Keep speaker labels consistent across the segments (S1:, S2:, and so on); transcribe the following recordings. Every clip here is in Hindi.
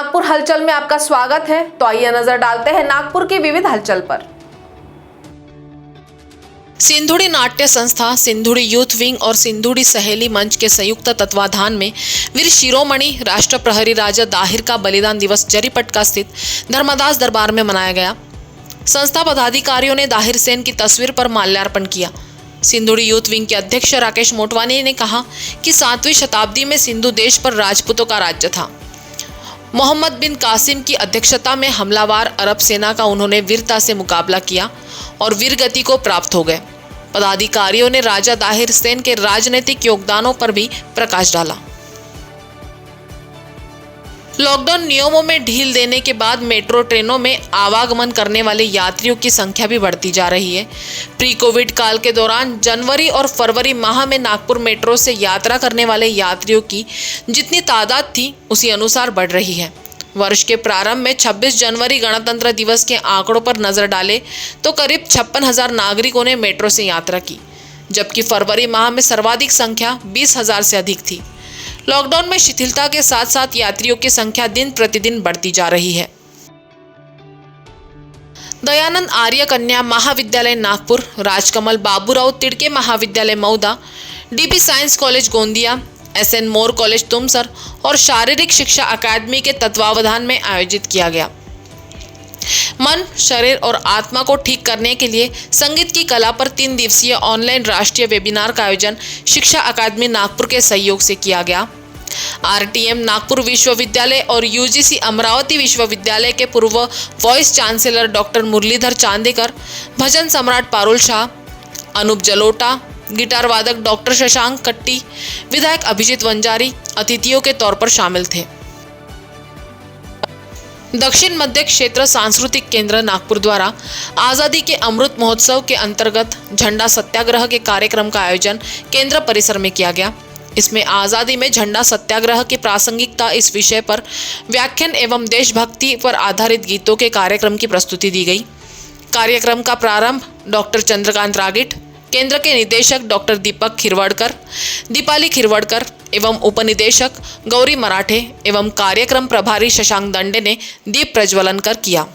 S1: नागपुर हलचल में आपका स्वागत है। तो आइए नजर डालते हैं नागपुर की विविध हलचल पर।
S2: सिंधुड़ी नाट्य संस्था, सिंधुड़ी यूथ विंग और सिंधुड़ी सहेली मंच के संयुक्त तत्वाधान में वीर शिरोमणि राष्ट्र प्रहरी राजा दाहिर का बलिदान दिवस जरीपटका स्थित धर्मदास दरबार में मनाया गया। संस्था पदाधिकारियों ने दाहिर सेन की तस्वीर पर माल्यार्पण किया। सिंधुड़ी यूथ विंग के अध्यक्ष राकेश मोटवानी ने कहा कि 7वीं शताब्दी में सिंधु देश पर राजपूतों का राज्य था। मोहम्मद बिन कासिम की अध्यक्षता में हमलावर अरब सेना का उन्होंने वीरता से मुकाबला किया और वीरगति को प्राप्त हो गए। पदाधिकारियों ने राजा दाहिर सेन के राजनीतिक योगदानों पर भी प्रकाश डाला। लॉकडाउन नियमों में ढील देने के बाद मेट्रो ट्रेनों में आवागमन करने वाले यात्रियों की संख्या भी बढ़ती जा रही है। प्री कोविड काल के दौरान जनवरी और फरवरी माह में नागपुर मेट्रो से यात्रा करने वाले यात्रियों की जितनी तादाद थी उसी अनुसार बढ़ रही है। वर्ष के प्रारंभ में 26 जनवरी गणतंत्र दिवस के आंकड़ों पर नजर डाले तो करीब 56,000 नागरिकों ने मेट्रो से यात्रा की, जबकि फरवरी माह में सर्वाधिक संख्या 20,000 से अधिक थी। लॉकडाउन में शिथिलता के साथ साथ यात्रियों की संख्या दिन प्रतिदिन बढ़ती जा रही है। दयानंद आर्य कन्या महाविद्यालय नागपुर, राजकमल बाबूराव तिड़के महाविद्यालय Mouda, DP science college Gondia, SN मोर कॉलेज तुमसर और शारीरिक शिक्षा अकादमी के तत्वावधान में आयोजित किया गया। मन, शरीर और आत्मा को ठीक करने के लिए संगीत की कला पर 3 दिवसीय ऑनलाइन राष्ट्रीय वेबिनार का आयोजन शिक्षा अकादमी नागपुर के सहयोग से किया गया। RTM नागपुर विश्वविद्यालय और UGC अमरावती विश्वविद्यालय के पूर्व vice chancellor doctor Muralidhar Chandekar, भजन सम्राट पारुल शाह, अनूप जलोटा, गिटार वादक डॉक्टर शशांक कट्टी, विधायक अभिजीत वंजारी अतिथियों के तौर पर शामिल थे। दक्षिण मध्य क्षेत्र सांस्कृतिक केंद्र नागपुर द्वारा आज़ादी के अमृत महोत्सव के अंतर्गत झंडा सत्याग्रह के कार्यक्रम का आयोजन केंद्र परिसर में किया गया। इसमें आज़ादी में झंडा सत्याग्रह की प्रासंगिकता इस विषय पर व्याख्यान एवं देशभक्ति पर आधारित गीतों के कार्यक्रम की प्रस्तुति दी गई। कार्यक्रम का प्रारंभ डॉक्टर चंद्रकांत रागिट, केंद्र के निदेशक डॉक्टर दीपक खिरवाड़कर, दीपाली खिरवाड़कर एवं उपनिदेशक गौरी मराठे एवं कार्यक्रम प्रभारी शशांक दंडे ने दीप प्रज्वलन कर किया।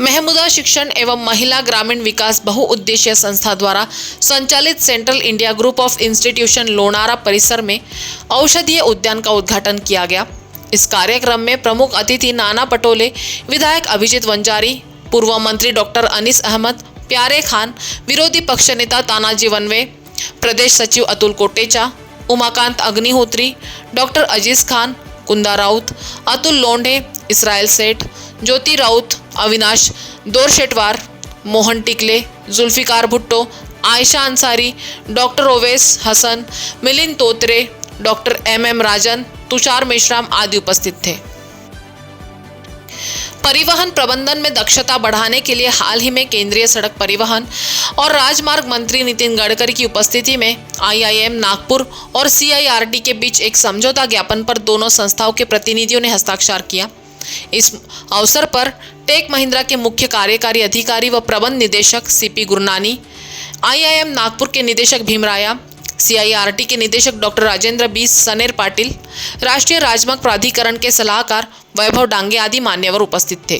S2: महमूदा शिक्षण एवं महिला ग्रामीण विकास बहुउद्देशीय संस्था द्वारा संचालित central India group of institution Lonara परिसर में औषधीय उद्यान का उद्घाटन किया गया। इस कार्यक्रम में प्रमुख अतिथि नाना पटोले, विधायक अभिजीत वंजारी, पूर्व मंत्री डॉक्टर अनीस अहमद, प्यारे खान, विरोधी पक्ष नेता तानाजी वनवे, प्रदेश सचिव Atul Kotecha, Umakant Agnihotri, doctor Aziz Khan, Kunda Raut, Atul Londhe, Israel Seth, Jyoti Raut, Avinash Dorshetwar, Mohan Tikle, Zulfikar Bhutto, Ayesha Ansari, doctor Owais Hasan, Milind Totre, doctor MM Rajan, Tushar Meshram आदि उपस्थित थे। परिवहन प्रबंधन में दक्षता बढ़ाने के लिए हाल ही में केंद्रीय सड़क परिवहन और राजमार्ग मंत्री नितिन गडकरी की उपस्थिति में IIM नागपुर और CIRT के बीच एक समझौता ज्ञापन पर दोनों संस्थाओं के प्रतिनिधियों ने हस्ताक्षर किया। इस अवसर पर टेक महिंद्रा के मुख्य कार्यकारी अधिकारी व प्रबंध निदेशक CP गुरनानी, IIM नागपुर के निदेशक भीमराया, CIRT के निदेशक doctor Rajendra B snare Patil, राष्ट्रीय राजमार्ग प्राधिकरण के सलाहकार वैभव डांगे आदि मान्यवर उपस्थित थे।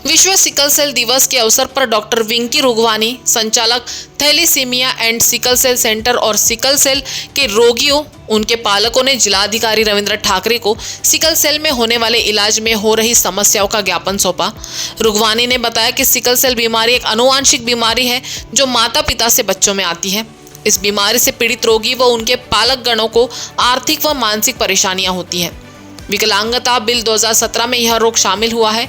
S2: विश्व सिकल सेल दिवस के अवसर पर डॉक्टर विंकी रुगवानी, संचालक thalassemia and sickle cell centre और सिकल सेल के रोगियों, उनके पालकों ने जिलाधिकारी रविंद्र ठाकरे को सिकल सेल में होने वाले इलाज में हो रही समस्याओं का ज्ञापन सौंपा। रुगवानी ने बताया कि सिकल सेल बीमारी एक आनुवांशिक बीमारी है जो माता पिता से बच्चों में आती है। इस बीमारी से पीड़ित रोगी व उनके पालक गणों को आर्थिक व मानसिक परेशानियां होती हैं। विकलांगता बिल 2017 में यह रोग शामिल हुआ है,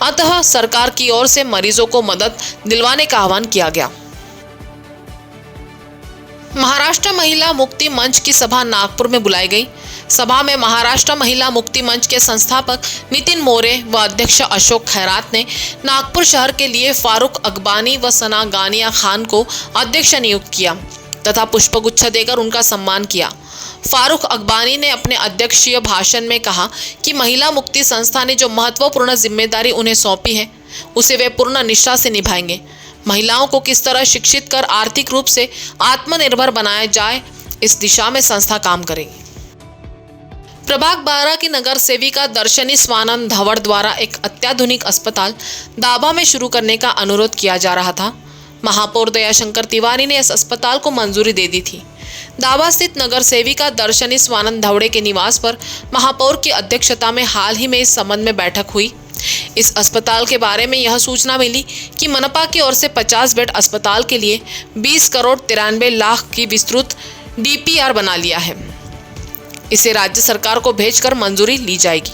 S2: अतः सरकार की ओर से मरीजों को मदद दिलवाने का आह्वान किया गया। महाराष्ट्र महिला मुक्ति मंच की सभा नागपुर में बुलाई गई। सभा में महाराष्ट्र महिला मुक्ति मंच के संस्थापक नितिन मोरे व अध्यक्ष अशोक खैरात ने नागपुर शहर के लिए फारूक अकबानी व सना गानिया खान को अध्यक्ष नियुक्त किया तथा पुष्पगुच्छ देकर उनका सम्मान किया। फारूक अकबानी ने अपने अध्यक्षीय भाषण में कहा कि महिला मुक्ति संस्था ने जो महत्वपूर्ण जिम्मेदारी उन्हें सौंपी है उसे वे पूर्ण निष्ठा से निभाएंगे। महिलाओं को किस तरह शिक्षित कर आर्थिक रूप से आत्मनिर्भर बनाया जाए, इस दिशा में संस्था काम करेगी। प्रभाग 12 की नगर सेविका दर्शनी स्वानंद धवड़ द्वारा एक अत्याधुनिक अस्पताल दाबा में शुरू करने का अनुरोध किया जा रहा था। महापौर दयाशंकर तिवारी ने इस अस्पताल को मंजूरी दे दी थी। दाबा स्थित नगर सेविका दर्शनी स्वानंद धवड़े के निवास पर महापौर की अध्यक्षता में हाल ही में इस संबंध में बैठक हुई। इस अस्पताल के बारे में यह सूचना मिली कि मनपा की ओर से 50 बेड अस्पताल के लिए 20 करोड़ 93 लाख की विस्तृत DPR बना लिया है। इसे राज्य सरकार को भेजकर मंजूरी ली जाएगी।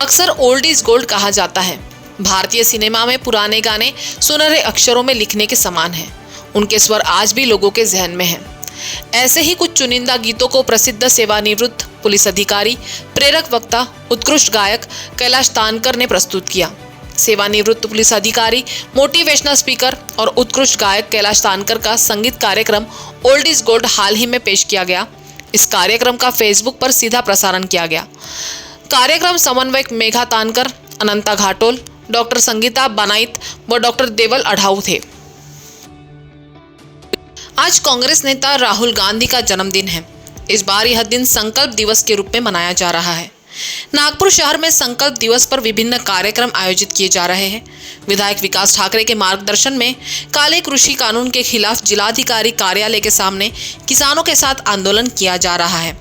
S2: अक्सर ओल्ड इज गोल्ड कहा जाता है। भारतीय सिनेमा में पुराने गाने सुनहरे अक्षरों में लिखने के समान हैं। उनके स्वर आज भी लोगों के जहन में हैं। ऐसे ही कुछ चुनिंदा गीतों को प्रसिद्ध सेवानिवृत्त पुलिस अधिकारी, प्रेरक वक्ता, उत्कृष्ट गायक कैलाश तानकर ने प्रस्तुत किया। सेवानिवृत्त पुलिस अधिकारी, मोटिवेशनल स्पीकर और उत्कृष्ट गायक कैलाश तानकर का संगीत कार्यक्रम ओल्ड इज गोल्ड हाल ही में पेश किया गया। इस कार्यक्रम का फेसबुक पर सीधा प्रसारण किया गया। कार्यक्रम समन्वयक मेघा तानकर, अनंता घाटोल, डॉक्टर संगीता बनाइत व डॉक्टर देवल अढ़ाऊ थे। आज कांग्रेस नेता राहुल गांधी का जन्मदिन है। इस बार यह दिन संकल्प दिवस के रूप में मनाया जा रहा है। नागपुर शहर में संकल्प दिवस पर विभिन्न कार्यक्रम आयोजित किए जा रहे हैं। विधायक विकास ठाकरे के मार्गदर्शन में काले कृषि कानून के खिलाफ जिलाधिकारी कार्यालय के सामने किसानों के साथ आंदोलन किया जा रहा है।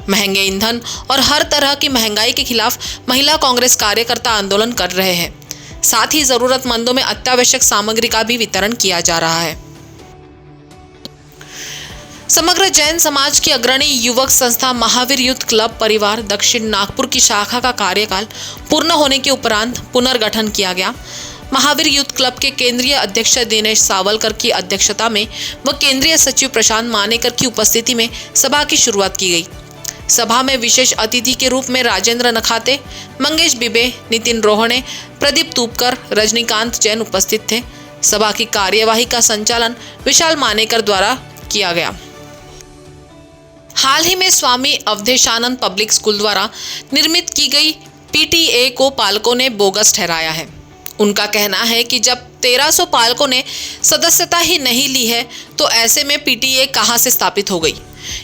S2: महंगे ईंधन और हर तरह की महंगाई के खिलाफ महिला कांग्रेस कार्यकर्ता आंदोलन कर रहे हैं। साथ ही जरूरतमंदों में अत्यावश्यक सामग्री का भी वितरण किया जा रहा है। समग्र जैन समाज की अग्रणी युवक संस्था महावीर यूथ क्लब परिवार दक्षिण नागपुर की शाखा का कार्यकाल पूर्ण होने के उपरांत पुनर्गठन किया गया। महावीर यूथ क्लब के केंद्रीय अध्यक्ष दिनेश सावलकर की अध्यक्षता में व केंद्रीय सचिव प्रशांत मानेकर की उपस्थिति में सभा की शुरुआत की गई। सभा में विशेष अतिथि के रूप में राजेंद्र नखाते, मंगेश बिबे, नितिन रोहणे, प्रदीप तूपकर, रजनीकांत जैन उपस्थित थे। सभा की कार्यवाही का संचालन विशाल मानेकर द्वारा किया गया। हाल ही में स्वामी अवधेशानंद पब्लिक स्कूल द्वारा निर्मित की गई PTA को पालकों ने बोगस ठहराया है। उनका कहना है कि जब 1300 पालकों ने सदस्यता ही नहीं ली है तो ऐसे में PTA कहां से स्थापित हो गई।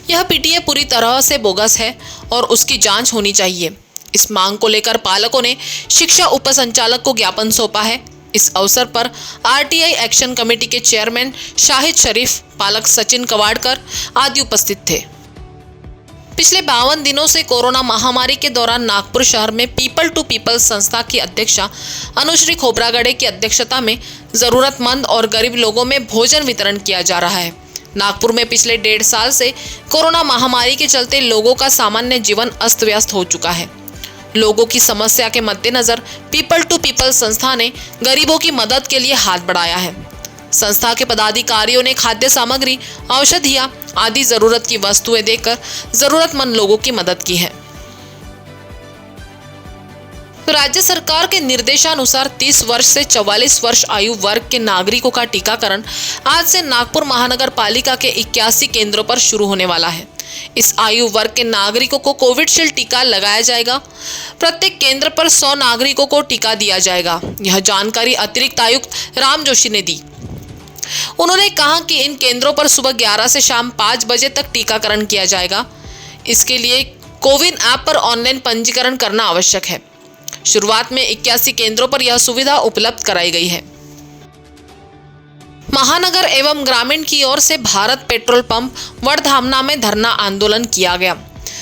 S2: यह PTA पूरी तरह से बोगस है और उसकी जांच होनी चाहिए। इस मांग को लेकर पालकों ने शिक्षा उपसंचालक को ज्ञापन सौंपा है। इस अवसर पर RTI एक्शन कमेटी के चेयरमैन शाहिद शरीफ, पालक सचिन कवाड़कर आदि उपस्थित थे। पिछले 52 दिनों से कोरोना महामारी के दौरान नागपुर शहर में पीपल टू पीपल संस्था की अध्यक्षा अनुश्री खोब्रागड़े की अध्यक्षता में जरूरतमंद और गरीब लोगों में भोजन वितरण किया जा रहा है। नागपुर में पिछले 1.5 साल से कोरोना महामारी के चलते लोगों का सामान्य जीवन अस्त व्यस्त हो चुका है। लोगों की समस्या के मद्देनजर पीपल टू पीपल संस्था ने गरीबों की मदद के लिए हाथ बढ़ाया है। संस्था के पदाधिकारियों ने खाद्य सामग्री, औषधियां आदि जरूरत की वस्तुएं देकर जरूरतमंद लोगों की मदद की है। राज्य सरकार के निर्देशानुसार 30 वर्ष से 44 वर्ष आयु वर्ग के नागरिकों का टीकाकरण आज से नागपुर महानगर पालिका के 81 केंद्रों पर शुरू होने वाला है। इस आयु वर्ग के नागरिकों को कोविडशील्ड टीका लगाया जाएगा। प्रत्येक केंद्र पर 100 नागरिकों को टीका दिया जाएगा। यह जानकारी अतिरिक्त आयुक्त राम जोशी ने दी। उन्होंने कहा कि इन केंद्रों पर सुबह 11 से शाम 5 बजे तक टीकाकरण किया जाएगा। इसके लिए कोविन ऐप पर ऑनलाइन पंजीकरण करना आवश्यक है। शुरुआत में 81 केंद्रों पर यह सुविधा उपलब्ध कराई गई है। महानगर एवं ग्रामीण की ओर से भारत पेट्रोल पंप वडधामना में धरना आंदोलन किया गया।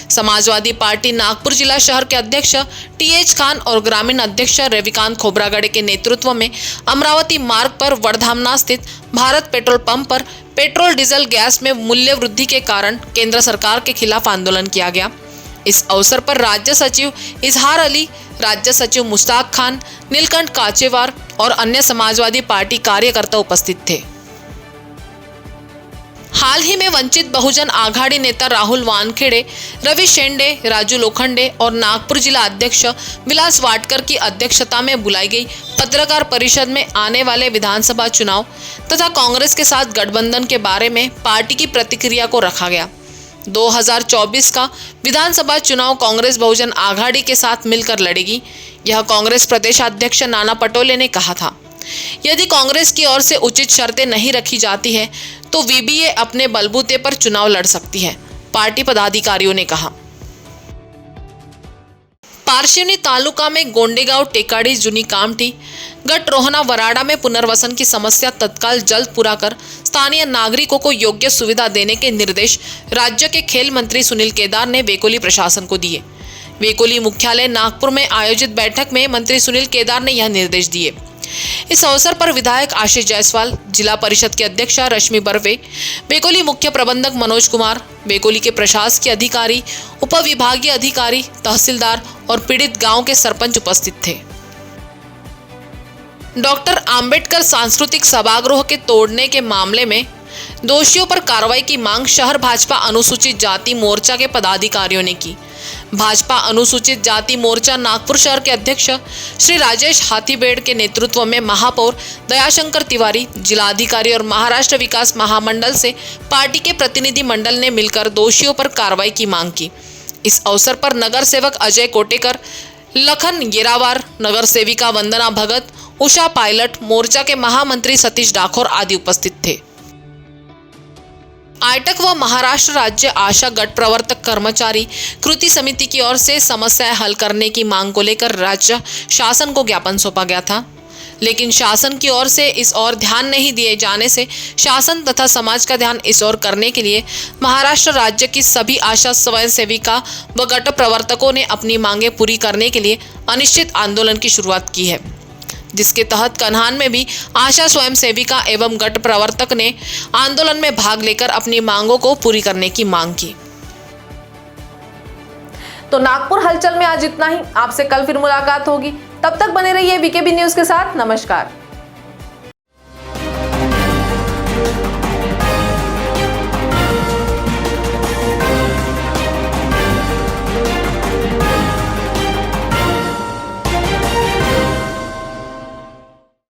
S2: समाजवादी पार्टी नागपुर जिला शहर के अध्यक्ष TH खान और ग्रामीण अध्यक्ष रविकांत खोब्रागड़े के नेतृत्व में अमरावती मार्ग पर वडधामना स्थित भारत पेट्रोल पंप पर पेट्रोल डीजल गैस में मूल्य वृद्धि के कारण केंद्र सरकार के खिलाफ आंदोलन किया गया। इस अवसर पर राज्य सचिव इजहार अली, राज्य सचिव मुश्ताक खान, नीलकंठ काचेवार और अन्य समाजवादी पार्टी कार्यकर्ता उपस्थित थे। हाल ही में वंचित बहुजन आघाड़ी नेता राहुल वानखेड़े, रवि शेंडे, राजू लोखंडे और नागपुर जिला अध्यक्ष विलास वाडकर की अध्यक्षता में बुलाई गई पत्रकार परिषद में आने वाले विधानसभा चुनाव तथा कांग्रेस के साथ गठबंधन के बारे में पार्टी की प्रतिक्रिया को रखा गया। 2024 का विधानसभा चुनाव कांग्रेस बहुजन आघाड़ी के साथ मिलकर लड़ेगी, यह कांग्रेस प्रदेशाध्यक्ष नाना पटोले ने कहा था। यदि कांग्रेस की ओर से उचित शर्तें नहीं रखी जाती है तो VBA अपने बलबूते पर चुनाव लड़ सकती है, पार्टी पदाधिकारियों ने कहा। पारशिवनी तालुका में गोंडेगांव, टेकाड़ी, जूनी कामठी, गट रोहना, वराडा में पुनर्वसन की समस्या तत्काल जल्द पूरा कर स्थानीय नागरिकों को योग्य सुविधा देने के निर्देश राज्य के खेल मंत्री सुनील केदार ने वेकोली प्रशासन को दिए। वेकोली मुख्यालय नागपुर में आयोजित बैठक में मंत्री सुनील केदार ने यह निर्देश दिए। इस अवसर पर विधायक आशीष जायसवाल, जिला परिषद की अध्यक्षा रश्मि बर्वे, वेकोली मुख्य प्रबंधक मनोज कुमार, वेकोली के प्रशासकीय अधिकारी, उपविभागीय अधिकारी, तहसीलदार और पीड़ित गांव के सरपंच उपस्थित थे। डॉक्टर आंबेडकर सांस्कृतिक सभागृह के तोड़ने के मामले में दोषियों पर कार्रवाई की मांग शहर भाजपा अनुसूचित जाति मोर्चा के पदाधिकारियों ने की। भाजपा अनुसूचित जाति मोर्चा नागपुर शहर के अध्यक्ष श्री राजेश हाथीबेड़ के नेतृत्व में महापौर दयाशंकर तिवारी, जिलाधिकारी और महाराष्ट्र विकास महामंडल से पार्टी के प्रतिनिधि मंडल ने मिलकर दोषियों पर कार्रवाई की मांग की। इस अवसर पर नगर सेवक अजय कोटेकर, लखन येरावार, नगर सेविका वंदना भगत, उषा पायलट, मोर्चा के महामंत्री सतीश डाकोर आदि उपस्थित थे। आयटक व महाराष्ट्र राज्य आशा गट प्रवर्तक कर्मचारी कृति समिति की ओर से समस्याएं हल करने की मांग को लेकर राज्य शासन को ज्ञापन सौंपा गया था, लेकिन शासन की ओर से इस ओर ध्यान नहीं दिए जाने से शासन तथा समाज का ध्यान इस ओर करने के लिए महाराष्ट्र राज्य की सभी आशा स्वयं सेविका व गट प्रवर्तकों ने अपनी मांगें पूरी करने के लिए अनिश्चित आंदोलन की शुरुआत की है, जिसके तहत कन्हान में भी आशा स्वयं सेविका एवं गट प्रवर्तक ने आंदोलन में भाग लेकर अपनी मांगों को पूरी करने की मांग की।
S1: तो नागपुर हलचल में आज इतना ही। आपसे कल फिर मुलाकात होगी, तब तक बने रहिए वीकेबी न्यूज के साथ। नमस्कार।